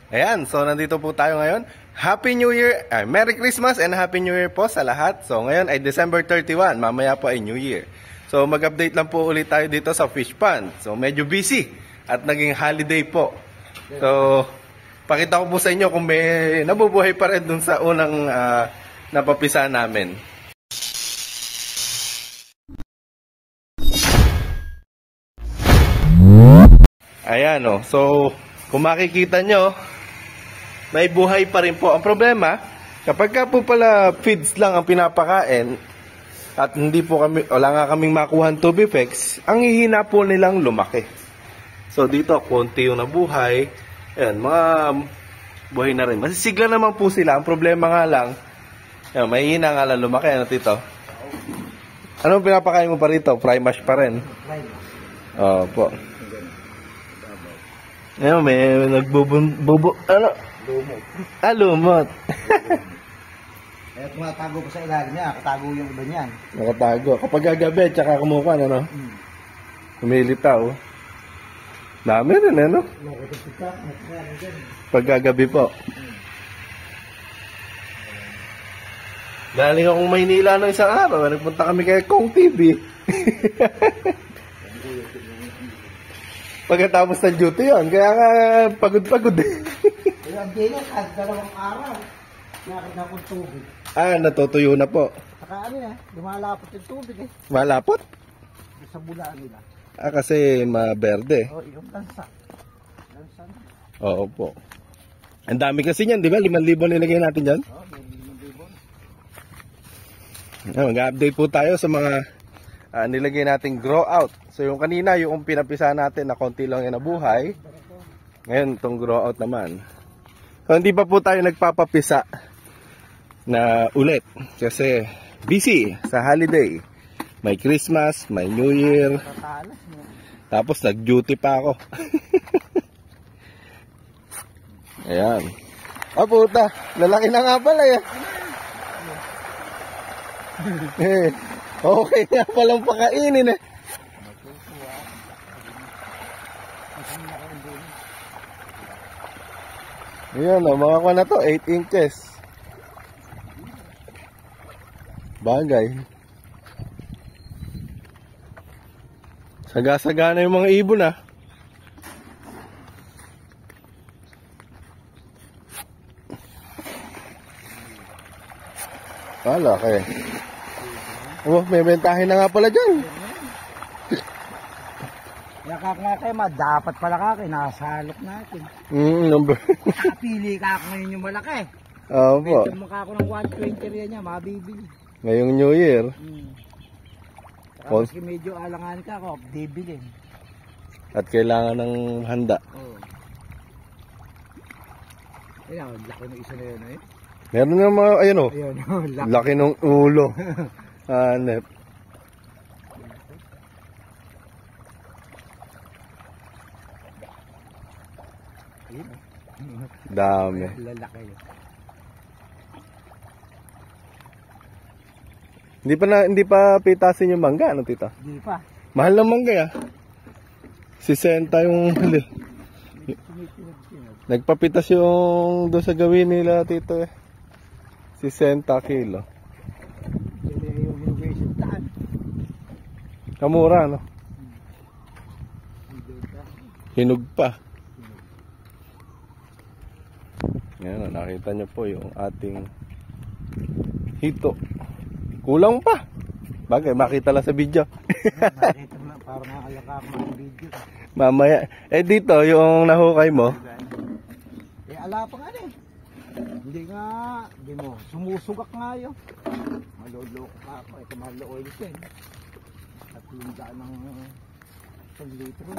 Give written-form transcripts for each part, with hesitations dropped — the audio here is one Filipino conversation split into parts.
Ayan, so nandito po tayo ngayon. Happy New Year, Merry Christmas and Happy New Year po sa lahat. So ngayon ay December 31, mamaya po ay New Year. So mag-update lang po ulit tayo dito sa fish pond. So medyo busy at naging holiday po. So pakita ko po sa inyo kung may nabubuhay pa rin dun sa unang napapisa namin. Ayan o, so kung makikita nyo, may buhay pa rin po. Ang problema, kapag ka po pala feeds lang ang pinapakain at hindi po kami, wala nga kaming makuhan tubifex, ang hihina po nilang lumaki. So dito, konti yung nabuhay. Ayan, mga buhay na rin. Masisigla naman po sila. Ang problema nga lang, ayan, may hihina nga lang lumaki. Ano tito? Anong pinapakain mo pa rito? Fry mash pa rin? Opo. Ayan, may nagbubo, ano? Lumot. Lumot. Kaya tumatago ko sa ilalim niya, katago yung iba niyan. Nakatago. Kapag gagabi, tsaka kumukuha, ano? Kumilitaw. Dami rin, ano? Pag gagabi po. Galing akong Maynila ng isang araw. Nagpunta kami kay Kong TV. Pagkatapos ng duty yun. Kaya nga, pagod-pagod eh. Kaya ang dinan, kahit 2 araw, nakakita akong tubig. Natutuyo na po. Saka ano lumalapot yung tubig eh. Malapot? Sa bulaan nila. Kasi maberde. Yung lansa. Lansa na. Oo po. Ang dami kasi niyan, di ba? 5,000 nilagay natin dyan. May 5,000. Mag-update po tayo sa mga nilagay nating grow out. So yung kanina, yung pinapisa natin na konti lang yung nabuhay. Ngayon, itong grow out naman. So hindi pa po tayo nagpapapisa na ulit. Kasi busy sa holiday. May Christmas, may New Year. Tapos nag-duty pa ako. Ayan. Puta, lalaki na nga pala yan. Okay nga palang pakainin eh. Ayan o, mga kwa na to, 8 inches. Bagay. Saga-saga na yung mga ibon ah. Laki. May bentahin na nga pala dyan. Nakakakay dapat pala kakay, nakasalok natin. Number. Nakapili ka ako ngayon yung malaki. Opo. Medyo mukha ko ng 120 rin niya, mabibili. Ngayong New Year. Tapos medyo alangan ka ako, bibilin. At kailangan ng handa. Ayan, laki ng isa na yun eh. Meron nga mga, ayun o. Laki ng ulo. Hanep. Dami. Lalaki yun. Hindi pa pitasin yung mangga, ano tita? Hindi pa. Mahal ng mangga ah. 60 yung hali. Nagpapitas yung doon sa gawin nila tito eh. 60 kilo. Kamura no? Hinog pa. Ngayon, nakita nyo po yung ating hito. Kulang pa. Bagay, makita lang sa video. Makita mo lang, parang nakalaka ako ng video. Mamaya. Dito, yung nahukay mo. Ala pa nga rin. Hindi nga, hindi mo, sumusugak nga yun. Maluloko ka ako, ito mahal oil sen. At yung daan ng 1 litro.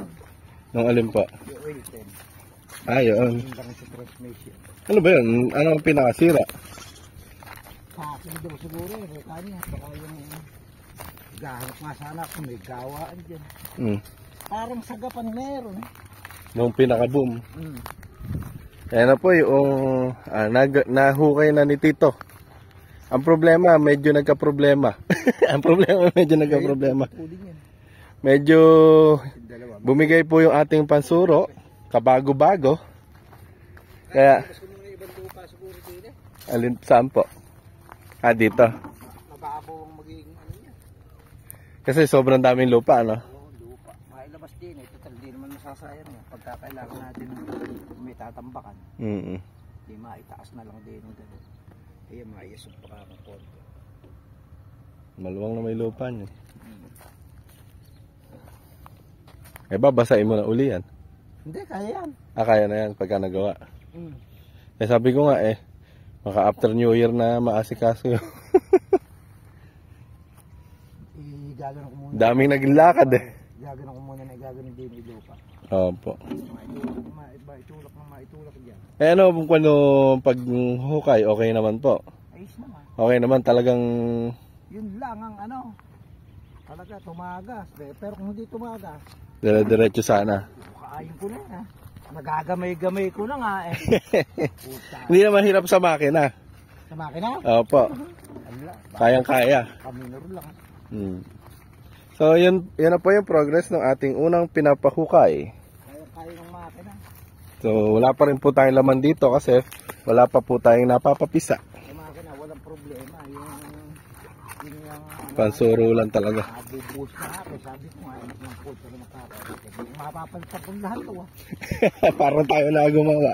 Nung alin pa? Yung oil sen. Yun. Yung daan sa transmission. Ano ba yun? Ano ang pinakasira? Sa akin daw siguro eh, kanya. Baka yung gahanap nga sana kung may gawaan dyan. Parang sagapan meron. Nung pinaka-boom. Ayan na po yung nahukay na ni Tito. Ang problema, medyo nagka-problema. Ang problema, medyo nagka-problema. Medyo bumigay po yung ating pansuro, kabago-bago. Kaya, Mas kung mga ibang lupa siguro din eh. alin saan po? Ah, dito. Mababaw ang magiging ano niya. Kasi sobrang daming lupa, ano? Oo, lupa. Mailabas din eh. Total, di naman masasayang eh. Pagka kailangan natin may tatambakan, Mm. di maitaas na lang din ng gano'n. Kaya maisog pa ka ng konti. Maluwang na may lupa niya. Eh, babasahin mo na uli yan. Hindi, kaya yan. Ah, kaya na yan pagka nagawa. Mm. Eh, sabi ko nga maka after New Year na maasikaso yun. Gagano ko muna. Daming naglakad eh. Gagano ko muna na gagano din yung lupa. Opo. Maitulak na maitulak dyan. Eh, ano, kung pag hukay, okay naman po. Ayos naman. Okay naman, talagang Yun lang ang ano. Talaga tumagas. Pero kung hindi tumagas, dire-diretso sana. kaayin ko na yan ha. Nagagamay-gamay ko na nga eh. Puta. Hindi naman hirap sa makina. Sa makina? Opo. Ala, Kayang-kaya. kaminor lang. Hmm. So, yun na po yung progress ng ating unang pinapahukay. Kaya ng makina. So, wala pa rin po tayong laman dito kasi wala pa po tayong napapapisa. Sa makina, walang problema. Yung Pansuro lang talaga. Nabubuhos na ako. Sabi ko nga, yung pulso na makakapit. Mapapalitan ko lahat to ah. Parang tayo na gumawa.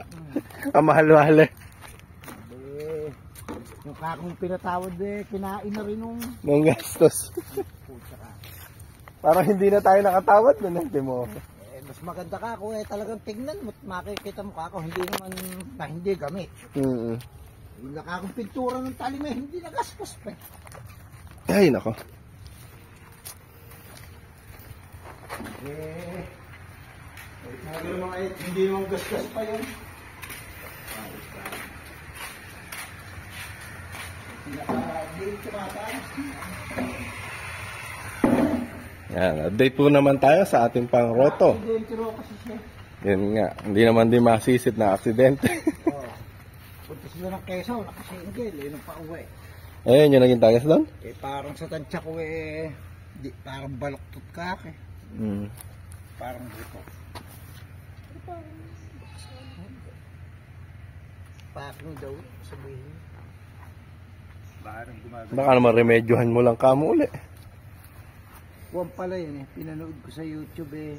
Ang mahal-mahal eh. Eh, yung kakong pinatawad eh, kinain na rin nung Nung gastos. puta ka. Parang hindi na tayo nakatawad nun eh. Di mo. Mas maganda ka ako eh, talagang tignan mo, makikita mo ka ako, hindi naman na hindi gamit. Mm. Yung nakakong pintura ng talim eh, hindi nagastos pa eh. Ay, nako. Eh, hindi naman gastos pa yun. Yan, update po naman tayo sa ating pang-roto. Dentro kasi siya. Yun nga, hindi naman din masisit na aksidente. Oh. Punta sila ng Quezon, nakasinggil, yun ang pauwi. Ayun, yung naging tagas doon? Eh parang sa tansya ko eh, parang baloktot ka eh. Mm. Parang buto. Parang daw, sabihin. Parang gumagano. Baka naman remedyohan mo lang kamo uli. Huwag pala yun eh, pinanood ko sa YouTube eh.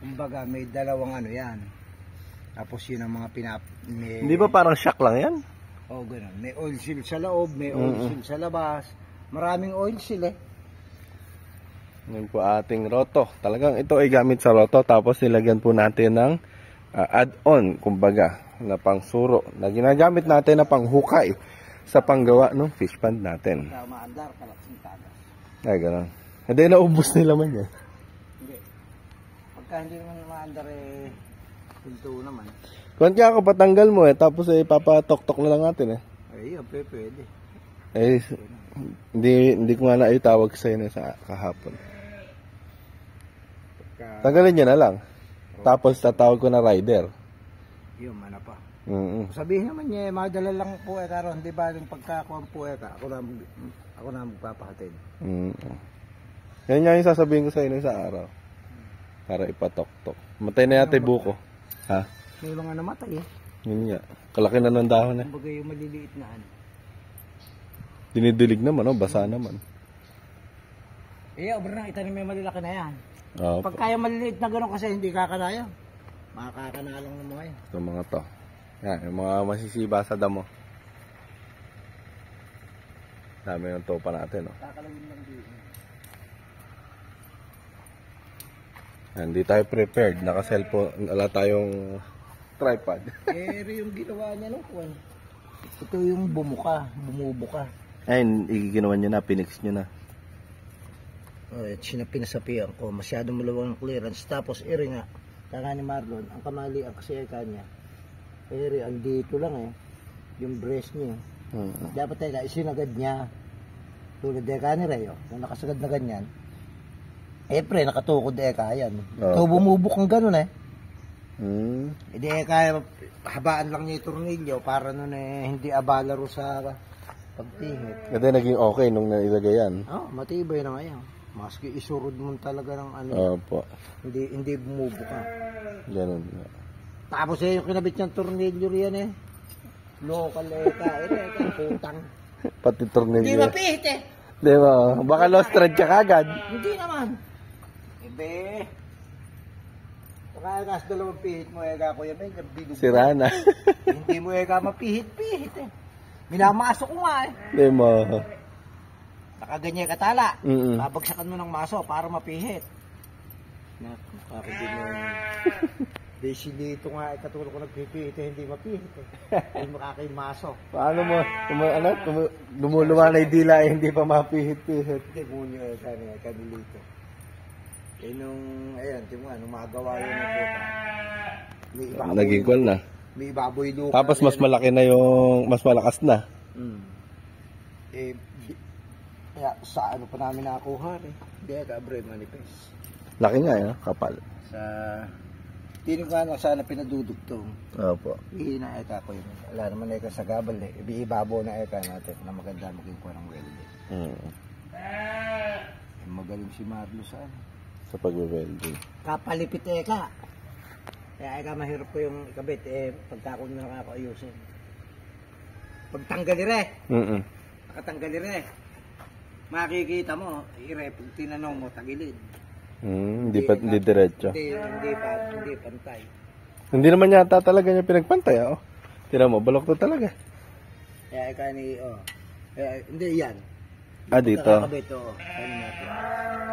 Kumbaga may dalawang ano yan. Tapos yun ang mga Hindi ba parang shock lang yan? oh, ganun. May oil seal sa loob, may oil seal sa labas. Maraming oil seal eh. Yun po ating roto. Talagang ito ay gamit sa roto. Tapos nilagyan po natin ng add-on, kumbaga, na pangsuro. Na ginagamit natin na panghukay sa panggawa ng fish pond natin. Kaya maandar, kalaksing tagas. Ay, gano'n. Hindi, naubos nila man yan. Hindi. Pagka hindi naman maandar eh, pinto naman. Kung kaya ako patanggal mo tapos papatok-tok na lang natin Ay, yun, pwede. Hindi ko nga naitawag sa'yo na sa kahapon. Pagka, Tanggalin niya na lang. Tapos tatawag ko na rider. yun, mana pa. Mm-hmm. Sabihin naman niya, madala lang po eh, karon, di ba yung pagkakuha po eh, ako na magpapahatid. Mm-hmm. Yan nga yung sasabihin ko sa'yo ng sa araw. Para ipatok-tok. Matay na yata yung buko. Ha? May mga namatay eh. Yun nga. Kalaki na ng dahon Kumbaga yung maliliit na ano. Dinidilig naman, basa naman. Eh, obra na, itanim may malilaki na yan. Opo. Pag kaya maliliit na gano'n kasi hindi kakanaya. Makakana lang ng mga yan. Ito mga to. Yan, yung mga masisiba sa damo. Dami yung topa natin, Kakalawin lang dito. Hindi tayo prepared. Naka-cellphone. Wala tayong tripod. Eh, yung ginawa niya nung kuwan. Ito yung bumubuka. Ay, ginawa niya na. Pinix niya na. Oh, pinasapian ko. Masyadong malawang clearance. Tapos, iri nga. Kaya ni Marlon, ang kamali ang kasi kanya. Iri, ang dito lang eh. Yung breast niya. Dapat tayo, isinagad niya. Tulad eka ni Rayo. Kung nakasagad na ganyan. Pre, nakatukod eka yan. So, bumubuk ang ganun eh. Hindi eka, habaan lang niya yung tornilyo para nun eh, hindi abala ro sa pagtingit. Kasi naging okay nung nailagay yan. Matibay na ngayon. Maski isurod mo talaga ng ano. Opo. Hindi bumubuka. Ganun nga. Tapos yung kinabit niyang tornilyo riyan eh. Local eka, putang. Pati Hindi tornilyo. mapihit eh. Di ba? Baka lost thread ka kagad. Hindi naman. Ibe. Pagkakas dalawang pihit mo, eka ko yan, may nabidog. Sira na. Hindi mo eka mapihit-pihit eh. Minamasok ko nga eh. Di mo. Nakaganyan ka tala. Mm-mm. Babagsakan mo ng maso para mapihit. Nakakabili mo yung basic dito nga, katulad ko nagpipihit eh, hindi mapihit eh. Hindi makakaimaso. Paano mo? Lumuluwa na yung dila eh, hindi pa mapihit-pihit. Hindi, ngunyo eh, kanilito. Eh nung, ayan, tingnan, nung magawa yun ng puta. May ibaboy, Naging cool na. may ibaboy lupa. Tapos mas malaki na yung, mas malakas na. Eh, kaya sa ano pa namin nakakuha eh. Hindi, kabre, manifest. Laki nga eh, kapal. Sa, tino ka lang sana pinadudugtong. Opo. Ihina eka ko yun. Wala naman eka sa gabal eh. Ibabaw na eka natin na maganda maging kuha ng welde. Magaling si Marlo sa ano. Sa pag-welding. Kapalipit eka. Kaya eka mahirap ko yung ikabit eh pagka ko na nakakaayusin. Pagtanggalire. Nakatanggalire. Makikita mo, pag tinanong mo, tagilid. Hindi diretso. Hindi pantay. Hindi naman yata talaga niya pinagpantay. Oh. Tira mo, balok to talaga. Kaya eka ni, hindi yan. Dito. Kakabit, ano natin.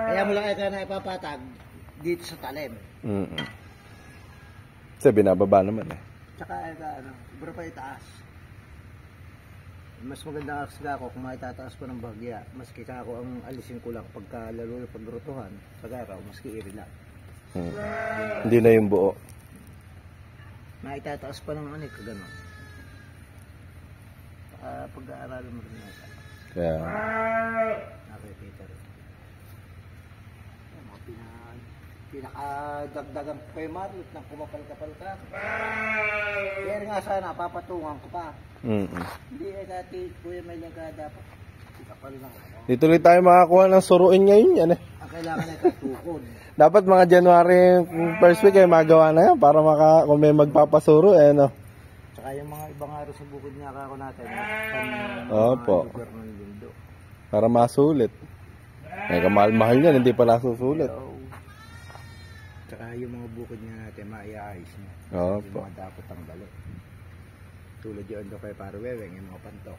Kaya mo lang eka na ipapatag dito sa talim. Kasi binababa naman eh. Tsaka eka, ibra pa itaas. Mas maganda kasi ako kung maitataas ko ng bagya. Maski ako ang alisin ko lang pagka lalo yung pagrutuhan sa garaw, maski iri lang. Hindi na yung buo. Maitataas pa ng anik, gano'n. Pag-aaralan mo rin natin. Kaya, Nakikita rin. Mga pinakadagdagan ko kay Marlot nang kumapal-kapal ka. Kaya nga sana, papatungan ko pa. Hindi dati, Kuya Mel yung dapat. Kapal lang ako. dito ulit tayo makakuha ng suruin ngayon yan eh. Ang kailangan ay katukod. Dapat mga January first week ay magawa na yan para kung may magpapasuro eh no. Tsaka yung mga ibang araw sa bukod niya kako natin. Opo. Lugar ng Lindo. Para masulit. May kamahal-mahal yan, hindi pa nasusulit. Tsaka yung mga bukod niya natin, maiayos niya. Opo. Yung mga dapat tanggalin. Tulad yun doon kay Parweweng, yung mga pantok.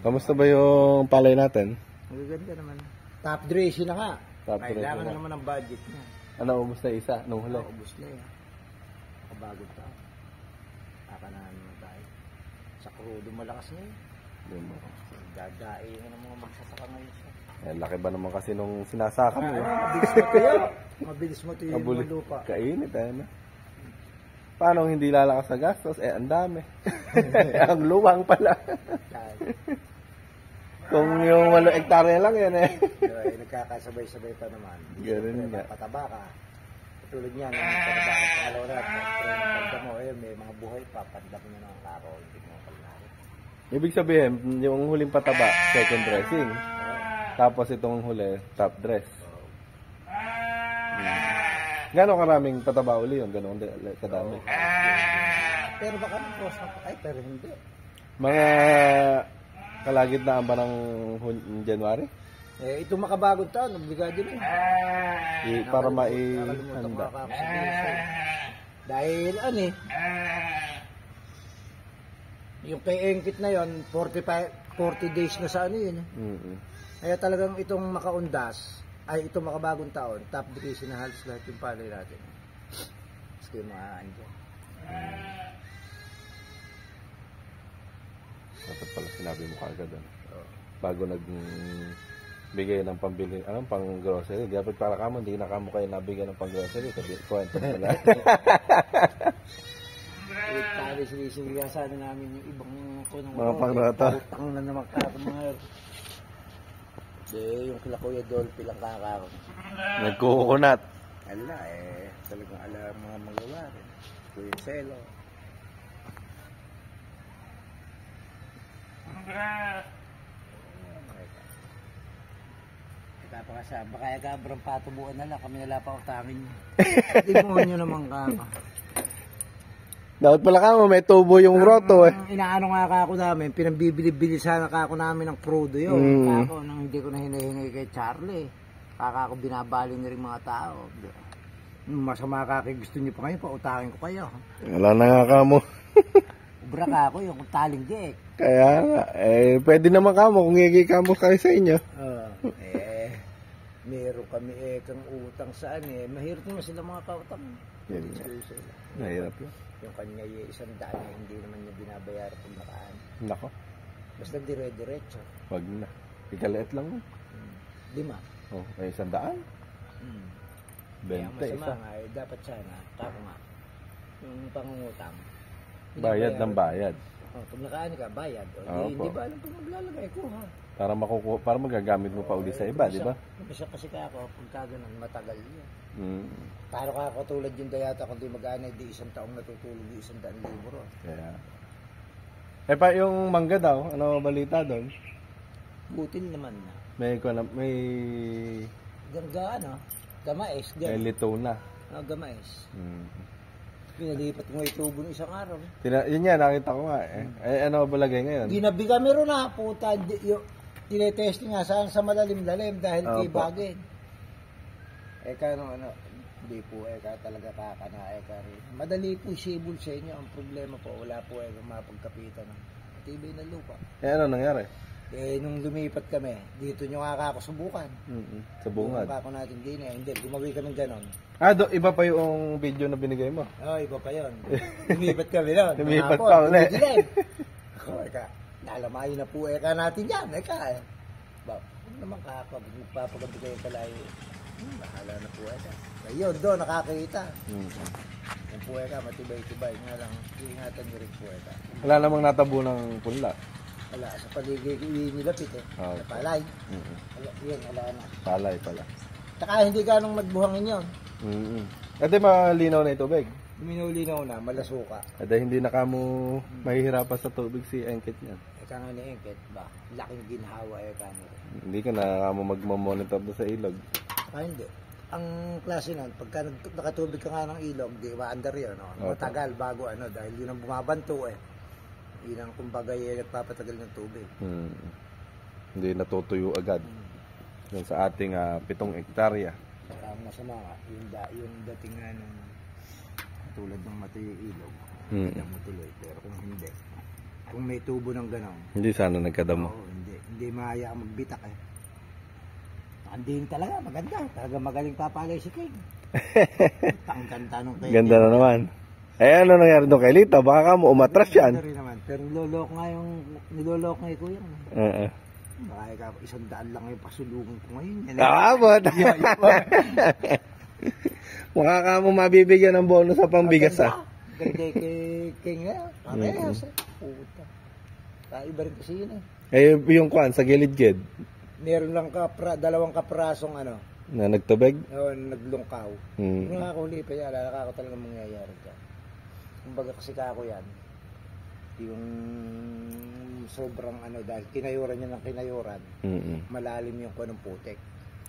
Kamusta ba yung palay natin? Magaganda naman. Top dressing na nga. Top dressing Kailangan na. na naman ang budget niya. Ano, ubus na isa nung huli? Ubus na yan. Nakabagod pa. Kakanahan naman tayo. Sa crudo malakas na yun. Dadaing na ng mga magsasaka ngayon siya. Laki ba naman kasi nung sinasaka mo? Mabilis mo tayo. Mabilis mo tayo yung mga lupa. Kainit eh. No? Paano hindi lalakas sa gastos? Ang dami. Ang luwang pala. Kung yung 8 hektarya lang yan eh. Nagkakasabay-sabay pa naman. Ganun nga. Pataba ka. Tulad niyan, pataba ka sa kalorat. Pagka mo, may mga buhay pa. Pandap mo ng karo. Hindi mo kalinarin. Ibig sabihin, yung huling pataba, second dressing. Tapos itong huli, top dress. Gano'ng karaming pataba uli yun? Gano'ng kadami? Pero baka ng cross na pa kayo, pero hindi. Mga kalagitnaan ba ng January? Itong makabagong taon, obligado na. Para Nakalimutan ko maihanda. kakasibisan. Dahil yung kay Engkit na yon 40 days na sa yun. Kaya talagang itong makaundas, ay itong makabagong taon, top 3 sinahalos lahat yung palay natin. Kasi yung mga andyan. Dapat pala sinabi mo kagad. Bago nagbigay ng pambili, pang grocery. Dapat para kamo, hindi na kamo kayo nabigyan ng pang grocery. Kasi kwento pala. Sabi sinisigihan sana namin yung ibang mga pangrata. Utang na naman mga yung kila Kuya Dolphy lang kakako. Nagkukunat. Ala talagang alam mga magawa rin. Kuya Selo. Napakasama. Baka agabrang patubuan na lang. Kami nala pa utangin niyo. Hindi mo nyo naman kaka. Dapat pala ka mo, may tubo yung roto eh. Ang inaano nga kako namin, pinambibili-bili sana kako namin ng crudo yun. Kako, nang hindi ko na hinihingi kay Charlie. Kaka ko binabali na rin mga tao. Masama kaki, gusto niyo pa ngayon, pautakin ko kayo. Wala na nga ka mo. Ubra kako, yung taling diek. Kaya nga, pwede naman ka mo kung ikikamo kayo sa inyo. Meron kami kang utang saan mahirap naman sila mga kautang. Mahirap yun. Yung kanya isang daan hindi naman niya binabayaran kung nakaan. Nako, Basta dire-diretso. wag na. Ikaliit lang mo. 5. Oh, may 100. Kaya 20 masama isa. nga, dapat sana, kako nga, yung pangungutang. Bayad ng bayad. Pag nakaan ka, bayad. Opo. Di ba alam kung maglalagay ko ha? Para magagamit mo pa uli sa iba, di ba? Isa kasi kako, pagka ganun, matagal yun. Mm. Para kako tulad yung dayata, kung di mag-aanay, di isang taong natutulog, di 100,000. Kaya. Pa yung mangga daw, ano balita doon? Butil naman na. May Gangga ano? Gamais. may lito na. Gamais. Mm. Pinalipat mo yung tubo ng isang araw. Yun yan, nakita ko nga eh. Ano ba lagay ngayon? Ginabi kami ron na, puta. Tinetesting nga saan sa malalim-lalim dahil kay Opo. bagin. Hindi po, talaga kakana, rin. Madali po sibol sa inyo. Ang problema po, wala po mapagkapitan ng matibay na lupa. Ano nangyari? Nung lumipat kami, dito nyo nga ako subukan. Sa bungad. Ako natin din hindi, gumawi kami ganon. Iba pa yung video na binigay mo. Iba pa yun. Lumipat kami nun. Lumipat pa ulit. Nalamayin na po natin yan. Huwag naman magpapagabi kayo kalay. Bahala na po Ayun, doon nakakita. Yung po matibay-tibay. Nga lang, iingatan nyo rin po Wala namang natabo ng punla. Wala, sa paligid nilapit Oh. Sa palay. Yun, wala na. Palay pala. Saka hindi ganong magbuhangin yun. Ate malinaw na yung tubig. Minulinaw na, malasuka. Ate hindi na kamo mahihirapan sa tubig si Engkit niyan. Eka nga ni Engket ba? Laking ginhawa kanyo. Hindi ka na kamo magmamonitor doon sa ilog. Hindi. Ang klase nun, pagka nakatubig ka nga ng ilog, di ba under yun, no? Opo. Matagal bago dahil yun ang bumabanto Yun ang kumbaga nagpapatagal ng tubig. Hindi natutuyo agad. Yan sa ating 7 hektarya. Saka ang masama nga, yung dating nga nung tulad ng matuyo ilog, kaya mo tuloy. Pero kung hindi, kung may tubo ng ganon, Hindi sana nagkadamo. hindi mahaya magbitak Andin talaga, maganda. Talaga magaling papalay si King. Ganda nung kay Ganda na naman. Ano nangyari doon kay Lita? Baka mo umatras yan. Rin naman. Pero nilolok nga yung kuya. Baka 100 lang yung pasulugan ko ngayon. Abot! Mukha ka mo mabibigyan ng bonus sa pangbigas Ganda kay King na. Parehas Puta. Iba rin kasi yun Yung kwan sa gilid-gilid Meron lang dalawang kaprasong na nagtubig. Naglungkaw. Yung nakakuli pa yan, alala ko talaga mangyayari dyan. Kumbaga kasi kako yan, yung sobrang dahil kinayuran niya ng kinayuran, malalim yung kanong putek.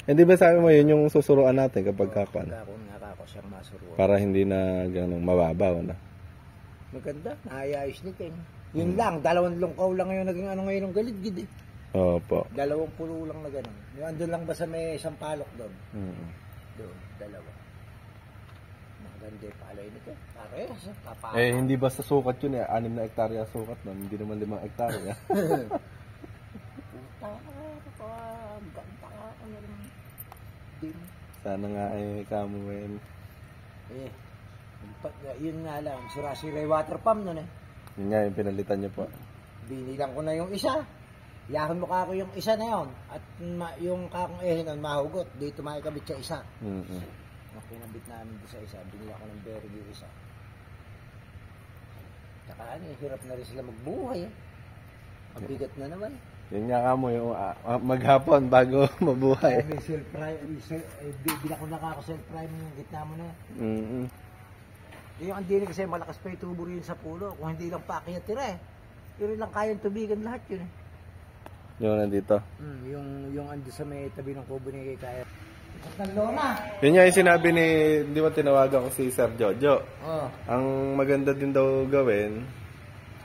Hindi ba sabi mo yun yung susuruan natin kapag kakwan? Kako siyang masuruan. Para hindi na ganong mababaw na. Maganda, naayayos ni King. Yun lang, 2 lungkaw lang yung naging ngayon ng galid-gid Opo. 2 pulo lang na gano'n. Yung andun lang ba sa may isang palok doon? Doon, 2. Maganda yung palay nito. Parehas, hindi ba sa sukat yun 6 na hektarya sukat nun. Hindi naman 5 hektarya. Puta ka, ganda ka, din. Sana nga kamo ngayon. Yun nga lang, sira-sira yung water pump nun Yun nga yung pinalitan niyo po. Binilang ko na yung isa. Yahan mo kako yung isa na yon at yung kakong nun mahugot. Dito maikabit sa isa. Kinabit namin doon sa isa. Binila ko ng berry yung isa. Tsaka hirap na rin sila magbuhay Mabigat na naman. Yun nga kamo yung maghapon bago mabuhay. May self-prime. Bila ko na kako self-prime yung gitna mo na. Yung andili kasi malakas pa yung tubo rin sa pulo. Kung hindi lang paakyat tira Pero lang kayang tubigan lahat yun Yung nandito. Yung ando sa may tabi ng kubo ni kaya. Ng lona. Yun nga yung sinabi ni, di ba tinawagan ko si Sir Jojo. Oh. Ang maganda din daw gawin,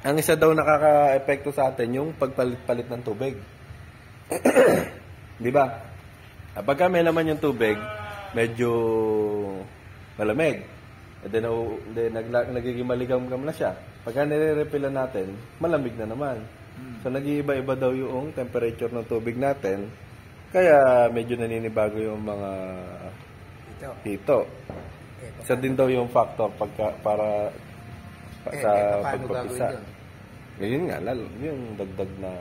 ang isa daw nakaka-epekto sa atin yung pagpalit-palit ng tubig. Di ba? Kapag may laman yung tubig, medyo malamig. And then, nagiging maligam-gam na siya. Pagka nire-refillan natin, malamig na naman. So, nag-iiba-iba daw yung temperature ng tubig natin. Kaya, medyo naninibago yung mga hito. Isa din daw yung factor para sa pagpapisa. Yun nga, lalo, yung dagdag na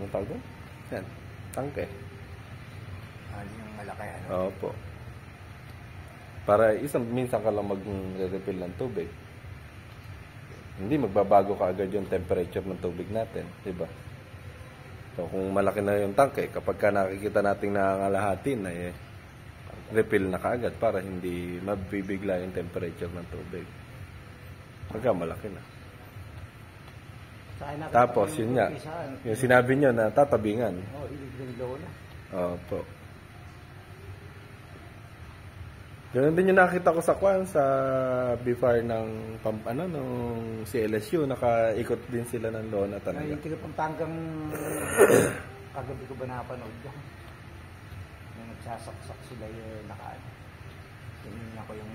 anong tawag doon? Yan, tangke. Yung malaki, ano? Opo. Para minsan ka lang mag-refill ng tubig. Hindi magbabago ka agad yung temperature ng tubig natin, di ba? So kung malaki na yung tangke, kapag ka nakikita nating nangangalahatin na refill na kaagad para hindi mabibigla yung temperature ng tubig. Pagka malaki na. Tapos yun nga, yung sinabi nyo na tatabingan. Oo, ibig ng lona. Opo. Ganun din yung nakita ko sa sa BFAR ng nung CLSU, nakaikot din sila ng lona talaga. Yung Pampanggang kagabi ko ba napanood doon? Yung nagsasaksak sila yung nakaan. Tingnan ko yung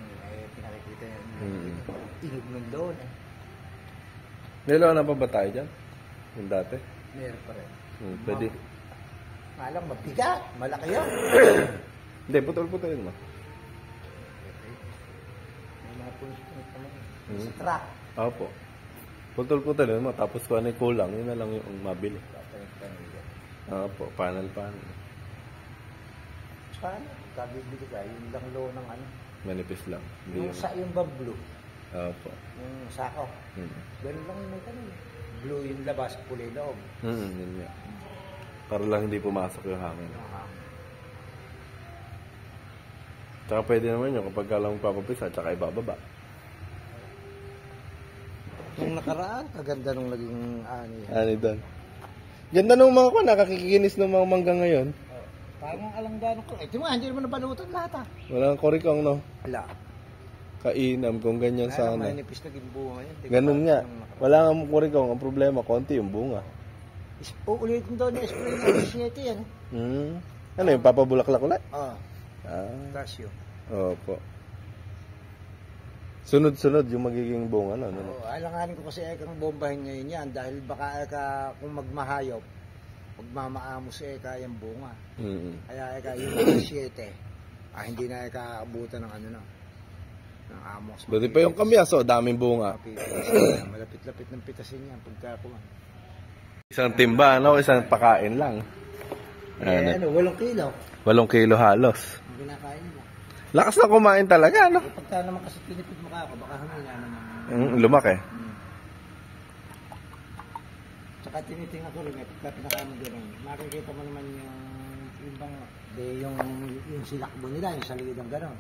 pinakikita yung inog ng lona. May lona pa ba tayo dyan? Yung dati? Meron pa rin. Pwede. Malang mabigat, malaki yun. Hindi, putol-putulin mo. Punit naman. Sa truck. Opo. Putol-putulin mo, tapos kung ano yung kulang, yun na lang yung mabili. Opo, panel. Paano? Kabibili ka, yung lang low ng ano. Manipis lang. Yung sa yung ba blue? Opo. Yung sako. Ganun lang yung may tanong. Blue yung labas, kulay loob. Yun nga. Para lang hindi pumasok yung hangin. Tsaka pwede naman yun kapag ka lang papapisa, tsaka ibababa. Nung nakaraan, kaganda nung naging ani. Ani doon. Ganda nung mga nakakikinis ng mga mangga ngayon. Parang alanggano ko. Di mo, hindi naman nabalutan lahat Walang korikong, no? Wala. Kainam kung ganyan sana. Manipis na bunga yan. Ganun nga. Wala nga korikong. Ang problema, konti yung bunga. Uulitin daw na spray ng 7 yan. Ano yung papabulaklak ulit? Casio. Opo. Sunod-sunod yung magiging bunga, no? Alanganin ko kasi ekang bombahin ngayon yan dahil baka kung magmahayop, magmamaamos yung bunga. Kaya yung 7, hindi na abutan ng ng amos. Buti pa yung kamyaso, daming bunga. Malapit-lapit ng pitasin yan pagkakuha. Isang timba, isang pakain lang. 8 kilo. 8 kilo halos. Kinakain mo. Lakas na kumain talaga, no? Pagka naman kasi pinipid mo ka ako, baka humina naman. Lumaki. Tsaka tinitingnan ko rin, pagka pinakain mo din, makikita mo naman yung ibang, yung silakbo nila, yung sa ligid ng gano'n.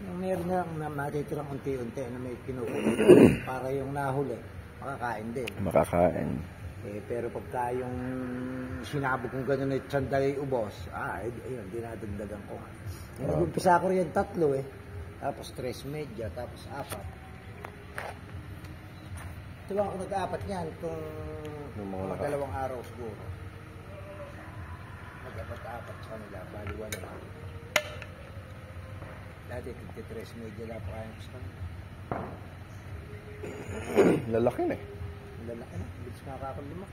Yung meron na matitirang unti-unti na may kinukulit para yung nahuli, makakain din. Makakain. Pero pagka yung sinabog kong gano'n na sandali ubos, ayun, dinadagdagan ko. Nag-umpisa ko rin 3 tapos 3 medya, tapos 4. Ito lang ako nag-4 niyan, kung mga 2 araw siguro. Nag-4 sa kanila, bali 1 ako. Dati 53 medya lang po kaya ko sa kanila. Lalaki na Lalaki na, bilis makakalumak.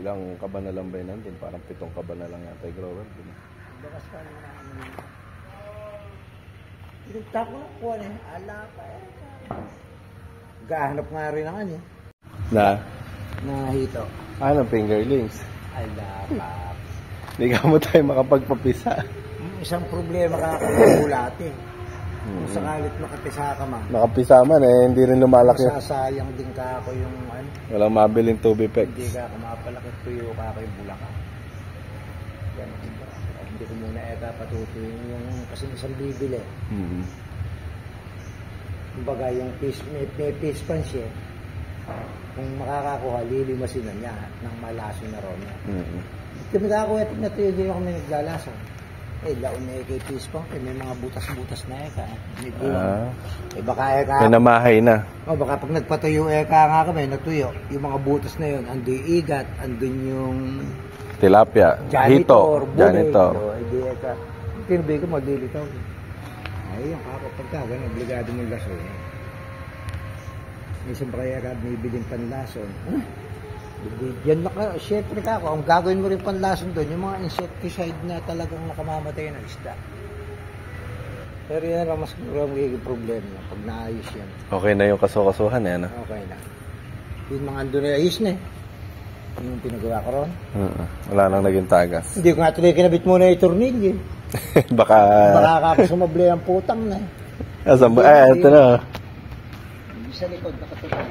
Ilang kaba na lang ba yun nandun? Parang 7 kaba na lang yata yung grower. Bakas ka na pinagta ko lang po ala pa gahanap nga rin ang na hito. Ng fingerlings. Ala pa. Hindi ka mo tayo makapagpapisa. Isang problema kakapagulati. Kung sakalit makapisa ka man. Nakapisa man hindi rin lumalaki. Masasayang din ka ako yung walang mabiling tubig pek. Hindi ka mapalaki tuyo ka ako yung bulaka. Yan. Hindi ko muna patutuyin yung kasi isang bibili. Kumbaga yung may fish pan siya. Kung makakakuha, lilimasin na niya ng malaso na ron. kami kakuwetik na tuyo, hindi kami naglalason. Laon na kay Pispong, may mga butas-butas na may buwan. Baka may namahay na. Baka pag nagpatuyo nga kami, natuyo, yung mga butas na yun, andun igat, andun yung tilapia, janitor, janitor. Hindi tinubig ko, maglilitaw. Ay, yung kako, pagka, nagligado mong lason. Minsan pa kaya ka, may biling panlason. Yan lang ka, syempre ka ako, ang gagawin mo rin panlason doon, yung mga insecticide na talagang nakamamatay ng isda. Pero yan lang mas magiging problema pag naayos yan. Okay na yung kasukasuhan eh, ano? Okay na. Yung mga andun na ayos na eh. Yung pinagawa ko ron. Wala nang naging tagas. Hindi ko nga tuloy kinabit muna yung tornilyo. Baka kakasumabli ang putang na eh. Ito na. Sa likod, nakatuloy.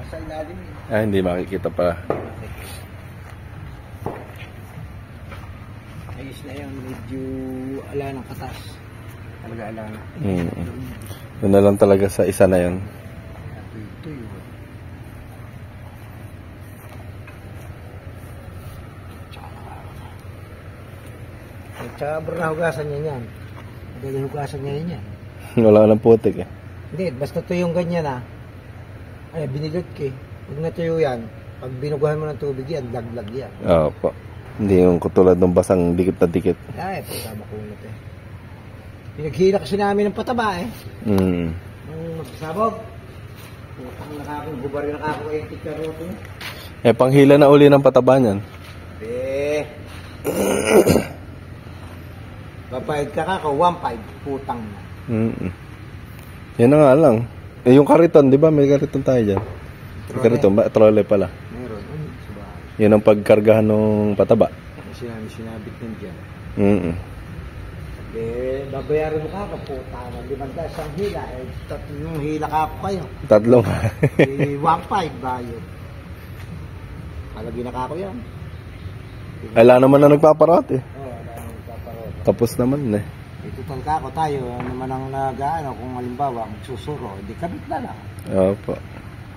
Sa ilalim yun. Hindi makikita pa. Ayos na yan, medyo ala ng katas. Talaga ala na. Yun na lang talaga sa isa na yun. Ito yun. Tsaka bro, nahugasan niya yan. Madali hugasan niya yan. Wala nang putik eh. Hindi, basta tuyong ganyan ay binilot ka eh. Pag natuyo yan, pag binuguhan mo ng tubig yan, laglag yan. Opo. Hindi yung katulad ng basang dikit na dikit. Ay, tama kunot eh. Pinaghila kasi namin ng pataba eh. Yung sabog. Putang nakakong bubari nakakong 80 karoto. Panghila na uli ng pataba niyan. Papayad ka 1.5, putang na. Yan na nga lang. Yung kariton, di ba? May kariton tayo dyan. Kariton ba? Trolley pala. Meron. Yun ang pagkargahan ng pataba. Sinabit nun dyan. Babayaran mo ka, puta na. 5,000 ang hila. Tatlong hila ka ako kayo. Tatlong. 1.5 bayad. Palagi na ka ako yan. Wala naman na nagpaparot eh. Wala naman nagpaparot. Tapos naman eh. Total ka ako tayo. Naman ang nag-ano kung halimbawa magsusuro. Hindi kabit na lang. Opo.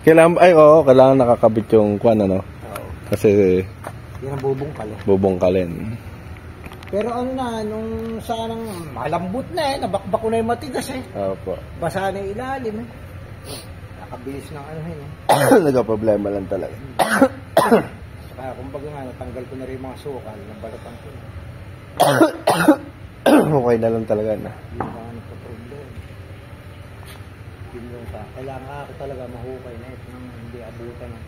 Kailangan nakakabit yung kwan ano. Kasi yan ang bubungkal eh. Bubungkalin. Pero ano na, nung sanang malambot na eh, nabakbak ko na yung matigas eh. Opo. Basa na yung ilalim eh. Nakabilis ng ano yun eh. Nagka-problema lang talaga. Saka kumbaga nga, natanggal ko na rin yung mga sukal, nabalatan ko na. Okay na lang talaga na. Yun ang nagka-problem. Yun yung pa. Kailangan ako talaga mahukay na ito nang hindi abutan eh.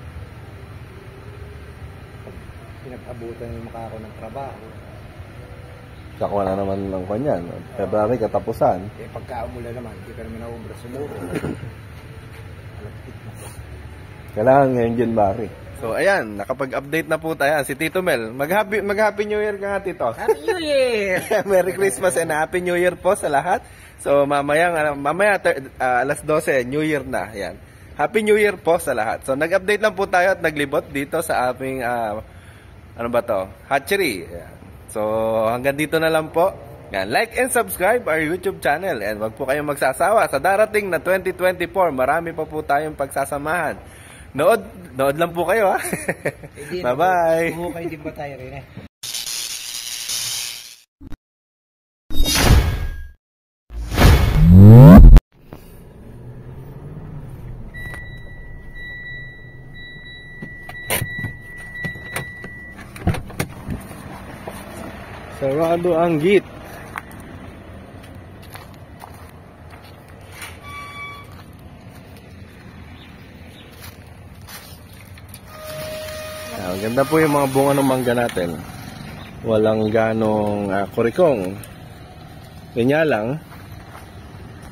Pinag-abutan yung mukha ko ng trabaho. Kakuha na naman ng kanyan. February katapusan. Pagka-umula naman, hindi ka naman na-umbra sumuro. Kailangan ngayon January. So ayan, nakapag-update na po tayo. Si Tito Mel, mag-Happy New Year ka nga, Tito. Happy New Year! Merry Christmas and Happy New Year po sa lahat. So mamaya alas 12, New Year na. Ayan. Happy New Year po sa lahat. So nag-update lang po tayo at naglibot dito sa aming hatchery. Ayan. So hanggang dito na lang po. Ayan. Like and subscribe our YouTube channel. And wag po kayong magsasawa. Sa darating na 2024, marami pa po tayong pagsasamahan. Nood lang po kayo ha. Bye-bye. Buhukay din ba tayo rin eh? Sarado ang gate. Ganda po yung mga bunga ng mangga natin. Walang ganong kurikong. Kanya lang,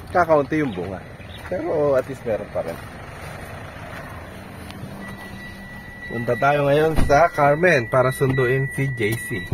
kakaunti yung bunga. Pero at least meron pa rin. Punta tayo ngayon sa Carmen para sunduin si JC.